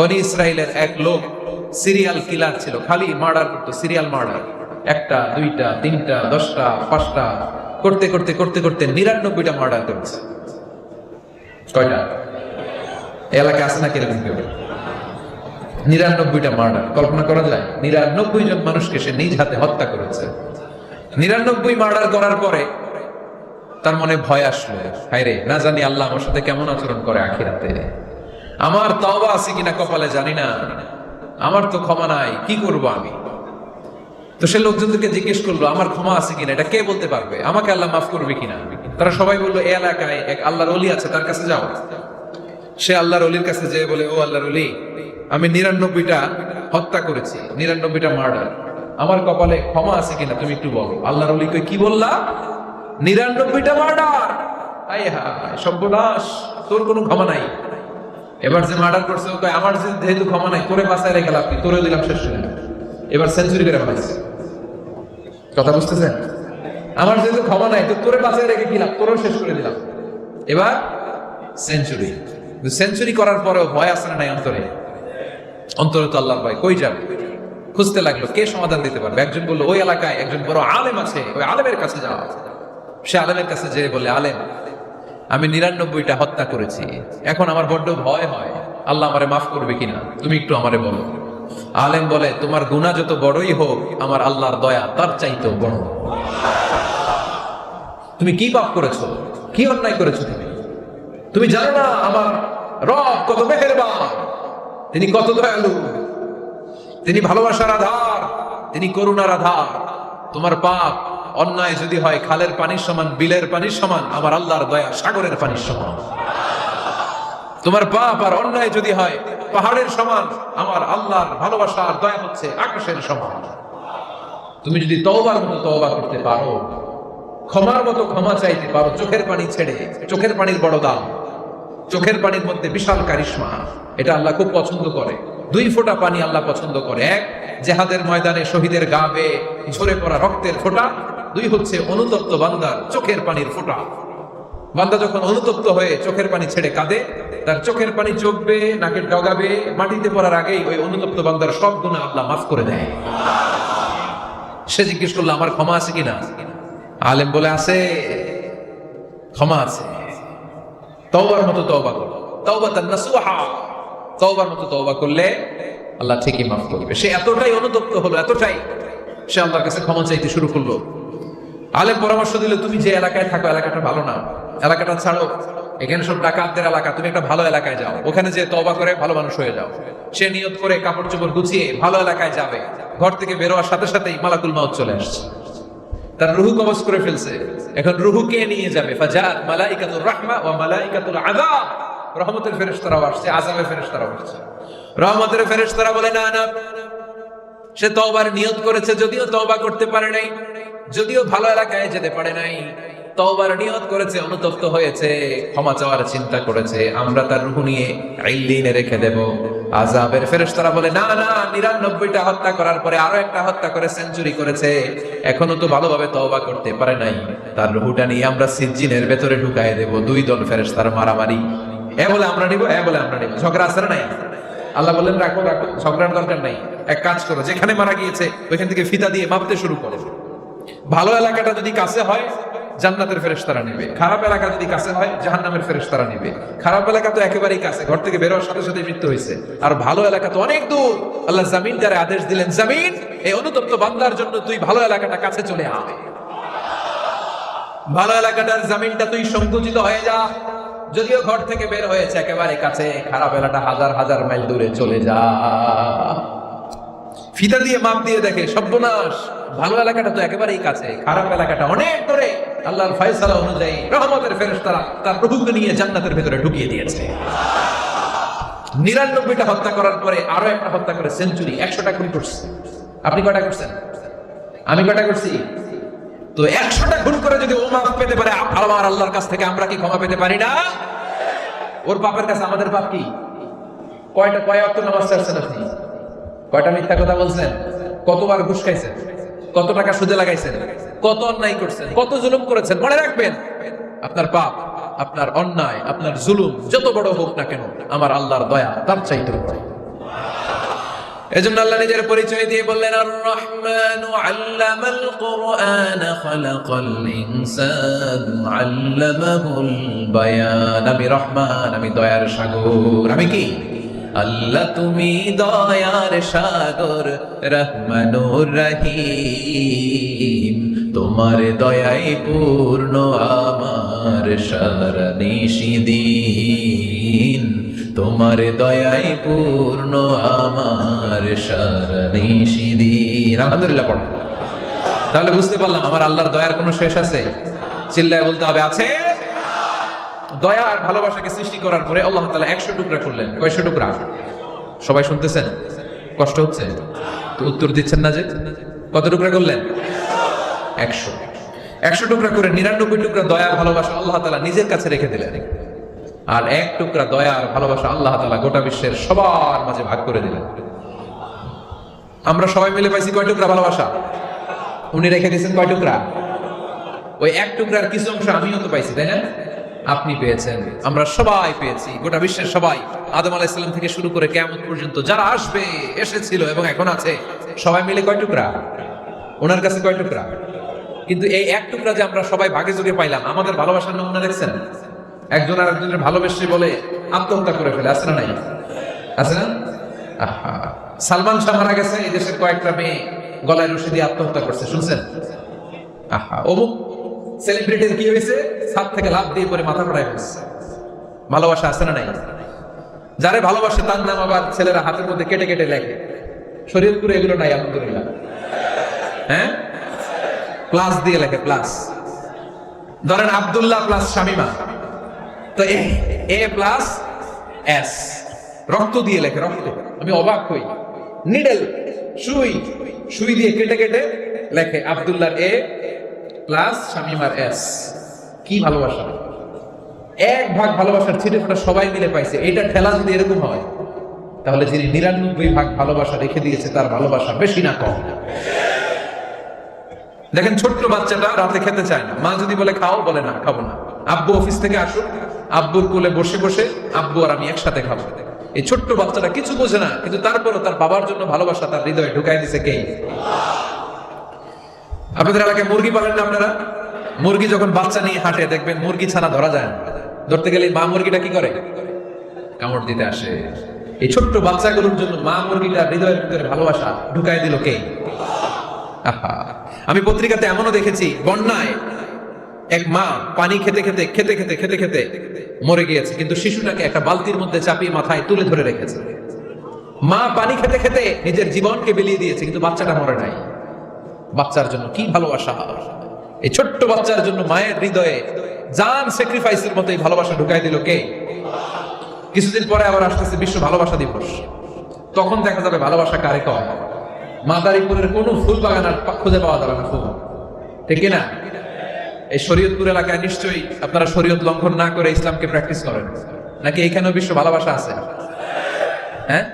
বনি ইসরায়েলের এক লোক সিরিয়াল কিলার ছিল, খালি মার্ডার করতো, সিরিয়াল মার্ডার। একটা, দুইটা, তিনটা, 10টা, 5টা করতে করতে করতে করতে 99টা মার্ডার করেছে। কয়টা এলাকা আছে নাকি এরকম কেউ? 99টা মার্ডার। কল্পনা করা যায়? 99 জন মানুষকে সে নিজ হাতে হত্যা করেছে। 99 মার্ডার করার পরে তার মনে ভয় আসলো, হায় রে, না জানি আল্লাহ আমার সাথে কেমন আচরণ করে আখিরাতে। আমার তওবা আছে কিনা কপালে জানি না, আমার তো ক্ষমা নাই, কি করব আমি? তো সে লোকজনদেরকে জিজ্ঞেস করলো, আমার ক্ষমা আছে কিনা, এটা কে বলতে পারবে? আমাকে আল্লাহ মাফ করবে কিনা? তারা সবাই বললো, এই এলাকায় এক আল্লাহর ওলি আছে, তার কাছে যাও। সে আল্লাহর ওলির কাছে যেয়ে বলে, ও আল্লাহর ওলি, আমি 99টা হত্যা করেছি, 99টা মার্ডার, আমার কপালে ক্ষমা আছে কিনা তুমি একটু বলো। আল্লাহর ওলি কই, কি বললা? 99টা মার্ডার? আয় হায় সর্বনাশ, তোর কোনো ক্ষমা নাই। এবার যে মার্ডার করছে ও কয়, আমার যেহেতু ক্ষমা নাই, তোরে বাঁচায় রেখে লাভ কি, তোরে দিলাম শেষ করে। এবার সেঞ্চুরি করে ফেলাইছে। কথা বুঝতেছেন? আমার যেহেতু ক্ষমা নাই, তো তোরে বাঁচায় রেখে কি লাভ, তোরেও শেষ করে দিলাম। এবার সেঞ্চুরি। সেঞ্চুরি করার পরেও ভয় আসে না নাই অন্তরে? অন্তরে তো আল্লাহর ভয়। কই যাবে? খুঁজতে লাগলো কে সমাধান দিতে পারবে। একজন বললো, ওই এলাকায় একজন বড় আলেম আছে, ওই আলেমের কাছে যাওয়া। সে আলেমের কাছে যেয়ে বলে, আলেম, আমি 99টা হত্যা করেছি, এখন আমার বড্ড ভয় হয়, আল্লাহ আমারে মাফ করবে কিনা, তুমি একটু আমারে বলো। আলেম বলে, তোমার গুনাহ যত বড়ই হোক, আমার আল্লাহর দয়া তার চাইতেও বড়। তুমি কি পাপ করেছো, কি অন্যায় করেছো তুমি? তুমি জানো না আমার রব কত মেহেরবান, তিনি কত দয়ালু, তিনি ভালোবাসার আধার, তিনি করুণার আধার। তোমার পাপ অন্যায় যদি হয় খালের পানির সমান, বিলের পানির সমান, আমার আল্লাহর দয়া সাগরের পানির সমান। তোমার পাপ আর অন্যায় যদি হয় পাহাড়ের সমান, আমার আল্লাহর ভালোবাসার দয়া হচ্ছে আকাশের সমান। তুমি যদি তওবার মতো তওবা করতে পারো, ক্ষমার মতো ক্ষমা চাইতে পারো, চোখের পানি ছেড়ে, চোখের পানির বড় দাম, চোখের পানির মধ্যে বিশাল কারিশমা, এটা আল্লাহ খুব পছন্দ করে। 2 ফোঁটা পানি আল্লাহ পছন্দ করে। 1, জেহাদের ময়দানে শহীদের গা বেয়ে ঝরে পড়া রক্তের ফোঁটা। 2 হচ্ছে অনুতপ্ত বান্দার চোখের পানির ফোঁটা। বান্দা যখন অনুতপ্ত হয়ে চোখের পানি ছেড়ে কাঁদে, তার চোখের পানি চোখ বেয়ে নাকের ডগা বেয়ে মাটিতে পড়ার আগেই ওই অনুতপ্ত বান্দার সব গুনাহ আল্লাহ মাফ করে দেয়। সে জিজ্ঞেস করলো, আমার ক্ষমা আছে কিনা? আলেম বলে, আছে, ক্ষমা আছে। তওবার মতো তওবা করো, তাওবাতান নাসুহা, তওবার মতো তওবা করলে আল্লাহ ঠিকই মাফ করবে। সে এতটাই অনুতপ্ত হলো, এতটাই, সে আল্লাহর কাছে ক্ষমা চাইতে শুরু করলো। আলেম পরামর্শ দিল, তুমি যে এলাকায় থাকো এলাকাটা ভালো না, এলাকাটা ছাড়ো, এখানে সব ডাকাতদের এলাকা, তুমি একটা ভালো এলাকায় যাও, ওখানে যে তওবা করে ভালো মানুষ হয়ে যাও। সে নিয়ত করে কাপড় চোপড় গুছিয়ে ভালো এলাকায় যাবে। ঘর থেকে বেরোয়ার সাথে সাথেই মালাকুল মাউত চলে আসছে, তার রুহু কবজ করে ফেলছে। এখন রুহু কে নিয়ে যাবে? ফাজাত মালাইকাতুর রাহমা ওয়া মালাইকাতুল আযাব, রহমতের ফেরেশতারাও আসছে, আযাবের ফেরেশতারাও আসছে। রহমতের ফেরেশতারা বলে, না না, সে তওবার নিয়ত করেছে, যদিও তওবা করতে পারে নাই, যদিও ভালো এলাকায় যেতে পারে নাই, তওবার নিয়ত করেছে, অনুতপ্ত হয়েছে, ক্ষমা চাওয়ার চিন্তা করেছে, আমরা তার রূহ নিয়ে ইল্লিনে রেখে দেব। আযাবের ফেরেশতারা বলে, না না, 99টা হত্যা করার পরে আরো একটা হত্যা করে সেঞ্চুরি করেছে, এখনো তো ভালোভাবে তওবা করতে পারে নাই, তার রূহটা নিয়ে আমরা সিজ্জিনের ভেতরে ঢুকায় দেব। 2 দল ফেরেশতার মারামারি, এ বলে আমরা নিব, এ বলে আমরা নিব, ঝগড়া আছে না নাই? আল্লাহ বললেন, রাখো রাখো, ঝগড়ার দরকার নাই, এক কাজ করো, যেখানে মারা গিয়েছে ওইখান থেকে ফিতা দিয়ে মাপতে শুরু করো। ভালো এলাকাটা যদি কাছে হয় জান্নাতের ফেরেশতারা নেবে, খারাপ এলাকা যদি কাছে হয় জাহান্নামের ফেরেশতারা নেবে। খারাপ এলাকা তো একেবারেই কাছে, ঘর থেকে বেরোয়ার সাথে সাথে মৃত্যু হয়েছে, আর ভালো এলাকা তো অনেক দূর। আল্লাহ জামিন দ্বারা আদেশ দিলেন, জামিন, এই অনুতপ্ত বান্দার জন্য তুই ভালো এলাকাটা কাছে চলে আয়, ভালো এলাকাটার জামিনটা তুই সংকুচিত হয়ে যা, যদিও ঘর থেকে বের হয়েছে একেবারে কাছে, খারাপ এলাকাটা হাজার হাজার মাইল দূরে চলে যা। ফিতা দিয়ে মাপ দিয়ে দেখে, সর্বনাশ, ভালো এলাকাটা তো একেবারেই কাছে, খারাপ এলাকাটা অনেক দূরে। আল্লাহর ফয়সালা অনুযায়ী রহমতের ফেরেশতারা তার রূহকে নিয়ে জান্নাতের ভেতরে ঢুকিয়ে দিয়েছে। 99টা হত্যা করার পরে আরো একটা হত্যা করে সেঞ্চুরি, 100টা খুন করছে। আপনি কয়টা করছেন? আমি কয়টা করছি? তো 100টা খুন করে যদি ও মাফ পেতে পারে আমার আল্লাহর কাছ থেকে, আমরা কি ক্ষমা পেতে পারি না? ওর পাপের কাছে আমাদের পাপ কি? কয় ওয়াক্ত নামাজ ছাড়ছেন আপনি? কয়টা মিথ্যা কথা বলছেন? কতবার ঘুষ খাইছেন? কত টাকা সুদে লাগাইছেন? কত অন্যায় করছেন? কত জুলুম করেছেন? মনে রাখবেন, আপনার পাপ, আপনার অন্যায়, আপনার জুলুম যত বড় হোক না কেন, আমার আল্লাহর দয়া তার চাইতে বড়। এজন্য আল্লাহ নিজের পরিচয় দিয়ে বললেন, আর রহমানু আল্লামাল কুরআন খালাকাল ইনসান আল্লামাহুল বায়ান। আমি রহমান, আমি দয়ার সাগর। আমি কি? আল্লাহ তুমি দয়ার সাগর, রহমানুর রহিম। তোমার দয়ায় পূর্ণ আমার সারা নিশিদিন, তোমার দয়ায় পূর্ণ আমার সারা নিশিদিন। আলহামদুলিল্লাহ পড়ো। তাহলে বুঝতে পারলাম আমার আল্লাহর দয়ার কোনো শেষ আছে? চিল্লায় বলতে হবে আছে। দয়া আর ভালোবাসাকে সৃষ্টি করার পরে আল্লাহ তাআলা 100 টুকরা করলেন। কয়শো টুকরা? সবাই শুনতেছেন? কষ্ট হচ্ছে তো উত্তর দিচ্ছেন না যে? কত টুকরা করলেন? 100। 100 টুকরা করে 99 টুকরা দয়া ভালোবাসা আল্লাহ তাআলা নিজের কাছে রেখে দিলেন, আর 1 টুকরা দয়া আর ভালোবাসা আল্লাহ তাআলা গোটা বিশ্বের সবার মাঝে ভাগ করে দিলেন। আমরা সবাই মিলে পাইছি কয় টুকরা ভালোবাসা? উনি রেখে দিয়েছেন কয় টুকরা? ওই 1 টুকরার কিছু অংশ আমিও তো পাইছি, তাই না? আপনি পেয়েছেন, আমরা সবাই পেয়েছি, গোটা বিশ্বের সবাই। আদম আলাইহিস সালাম থেকে শুরু করে কিয়ামত পর্যন্ত যারা আসবে, এসেছিল এবং এখন আছে, সবাই মিলে কয় টুকরা? ওনার কাছে কয় টুকরা? কিন্তু এই 1 টুকরা যে আমরা সবাই ভাগে যোগে পাইলাম, আমাদের ভালোবাসার নমুনা দেখছেন? একজন আর একজনের ভালোবেসে বলে আত্মহত্যা করে ফেলে, আছে না নাই? আছে না? আহা, সালমান শাহ মারা গেছে, এই দেশের কয়েকটা মেয়ে গলায় রশি দিয়ে আত্মহত্যা করছে, শুনছেন? আহা, অমুক সেলিব্রিটির কি হয়েছে, ছাদ থেকে লাফ দিয়ে পরে মাথা ফাটায় ফেলছে। ভালোবাসা আছে না নাই? যারে ভালোবাসে তার নাম আবার ছেলেরা হাতের মধ্যে কেটে কেটে লেখে। শরীয়তপুরে এগুলো নাই আলহামদুলিল্লাহ। হ্যাঁ, প্লাস দিয়ে লেখে, প্লাস। ধরেন আব্দুল্লাহ প্লাস শামিমা, তো এ প্লাস এস, রক্ত দিয়ে লেখে, রক্ত। আমি অবাক হই, নিডেল সুই, সুই দিয়ে কেটে কেটে লেখে আব্দুল্লাহর এ প্লাস শামিমার এস। কি ভালোবাসা! 1 ভাগ ভালোবাসার ছিটে ফোটা সবাই মিলে পাইছে। এটা ঠেলা যদি এরকম হয়, তাহলে যিনি 99 ভাগ ভালোবাসা রেখে দিয়েছে তার ভালোবাসা বেশি না কম? দেখেন, ছোট্ট বাচ্চাটা রাতে খেতে চায় না, মা যদি বলে খাও, বলে না খাবো না। আব্বু অফিস থেকে আসুক, আব্বুর কোলে বসে বসে আব্বু আর আমি একসাথে খাবো। এই ছোট্ট বাচ্চাটা কিছু বোঝে না, কিন্তু তারপরও তার বাবার জন্য ভালোবাসা তার হৃদয়ে ঢুকাই দিছে কে? আপনাদের এলাকায় মুরগি পালেন না আপনারা? মুরগি যখন বাচ্চা নিয়ে হাঁটে, দেখবেন মুরগি ছানা ধরা যায় না। ধরতে গেলে মা মুরগিটা কি করে? কামড় দিতে আসে। এই ছোট্ট বাচ্চাগুলোর জন্য মা মুরগিটা হৃদয়ের ভিতরে ভালোবাসা ঢুকাই দিল কে? আহা, আমি পত্রিকাতে এমনও দেখেছি, বন্যায় এক মা পানি খেতে খেতে খেতে খেতে খেতে খেতে মরে গিয়েছে, কিন্তু শিশুটাকে একটা বালতির মধ্যে চাপিয়ে মাথায় তুলে ধরে রেখেছে। মা পানি খেতে খেতে নিজের জীবনকে বিলিয়ে দিয়েছে, কিন্তু বাচ্চাটা মরে নাই। বাচ্চার জন্য কি ভালোবাসা! এই ছোট্ট বাচ্চার জন্য মায়ের হৃদয়ে জান স্যাক্রিফাইসের মতো এই ভালোবাসা ঢুকাই দিল কে? কিছুদিন পরে আবার আসতেছে বিশ্ব ভালোবাসা দিবস। তখন দেখা যাবে ভালোবাসা কারে কয়। মাদারীপুরের কোনো ফুল বাগান আর খুঁজে পাওয়া যাবে না ফুল, ঠিক না? এই শরীয়তপুর এলাকায় নিশ্চয়ই আপনারা শরীয়ত লঙ্ঘন না করে ইসলামকে প্র্যাকটিস করেন, নাকি এখানেও বিশ্ব ভালোবাসা আছে? হ্যাঁ,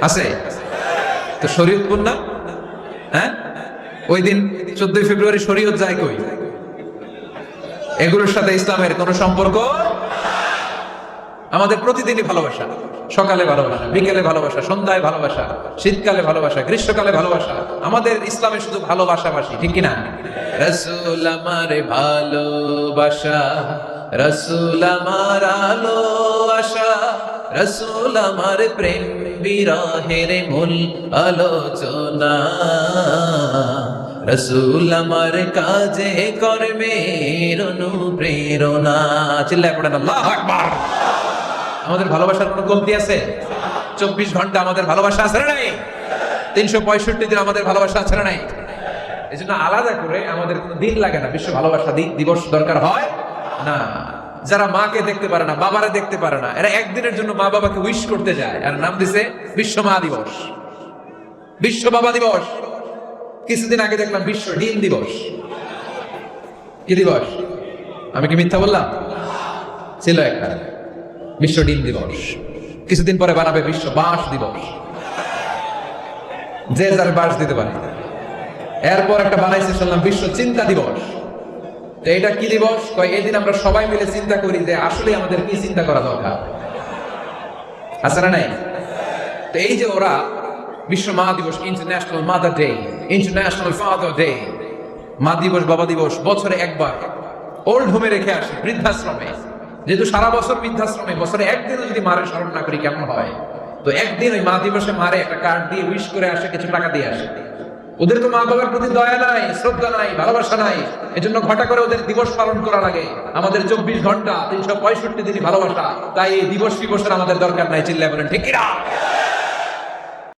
আছে তো। শরীয়তপুর না? হ্যাঁ, ওই দিন 14 ফেব্রুয়ারি শরীয়ত যায় কই? এগুলোর সাথে ইসলামের কোনো সম্পর্ক? আমাদের প্রতিদিনই ভালোবাসা, সকালে ভালোবাসা, বিকেলে ভালোবাসা, সন্ধ্যায় ভালোবাসা, শীতকালে ভালোবাসা, গ্রীষ্মকালে ভালোবাসা। আমাদের ইসলামে শুধু ভালোবাসাবাসি, ঠিক কিনা? রাসূল আমার ভালোবাসা, রাসূল আমার আলো আশা, রাসূল আমার প্রেম বিরহের মূল আলোচনা, রাসূল আমার কাজে কর্মের অনুপ্রেরণা। চিল্লায় পড়েন আল্লাহু আকবার। আমাদের ভালোবাসার কোনো কমতি আছে? 24 ঘন্টা আমাদের ভালোবাসা আছে না নাই? 365 দিন আমাদের ভালোবাসা আছে না নাই? এই জন্য আলাদা করে আমাদের কোনো দিন লাগে না, বিশ্ব ভালোবাসা দিবস দরকার হয় না। যারা মাকে দেখতে পারে না, বাবারে দেখতে পারে না, এরা একদিনের জন্য মা বাবাকে উইশ করতে যায়, আর নাম দিছে বিশ্ব মা দিবস, বিশ্ব বাবা দিবস। কিছুদিন আগে দেখলাম বিশ্ব ডিম দিবস। কি দিবস? আমি কি মিথ্যা বললাম? ছিল একটা বিশ্ব ডিম দিবস। কিছুদিন পরে বানাবে বিশ্ব বাঁশ দিবস, যে যার বাঁশ দিতে পারে। এরপর একটা বানাইছে শুনলাম বিশ্ব চিন্তা দিবস। তো এটা কি দিবস? এই দিন আমরা সবাই মিলে চিন্তা করি যে আসলে আমাদের কি চিন্তা করা দরকার, আছে না নাই? তো এই যে ওরা বিশ্ব মা দিবস, international mother day, international father day, মা দিবস বাবা দিবস বছরে একবার ওল্ড হোমে রেখে আসে, বৃদ্ধাশ্রমে। যেহেতু সারা বছর বৃদ্ধাশ্রমে, বছরে একদিনও যদি মারে স্মরণ না করি কেমন হয়? তো একদিন ওই মা দিবসে মারে একটা কার্ড দিয়ে উইশ করে আসে, কিছু টাকা দিয়ে আসে। ওদের তো মা বাবার প্রতি দয়া নাই, শ্রদ্ধা নাই, ভালোবাসা নাই, এজন্য ঘটা করে ওদের দিবস পালন করা লাগে। আমাদের 24 ঘন্টা 365 দিনই ভালোবাসা, তাই এই দিবস আমাদের দরকার নাই। চিল্লায় বলেন ঠিক কিনা?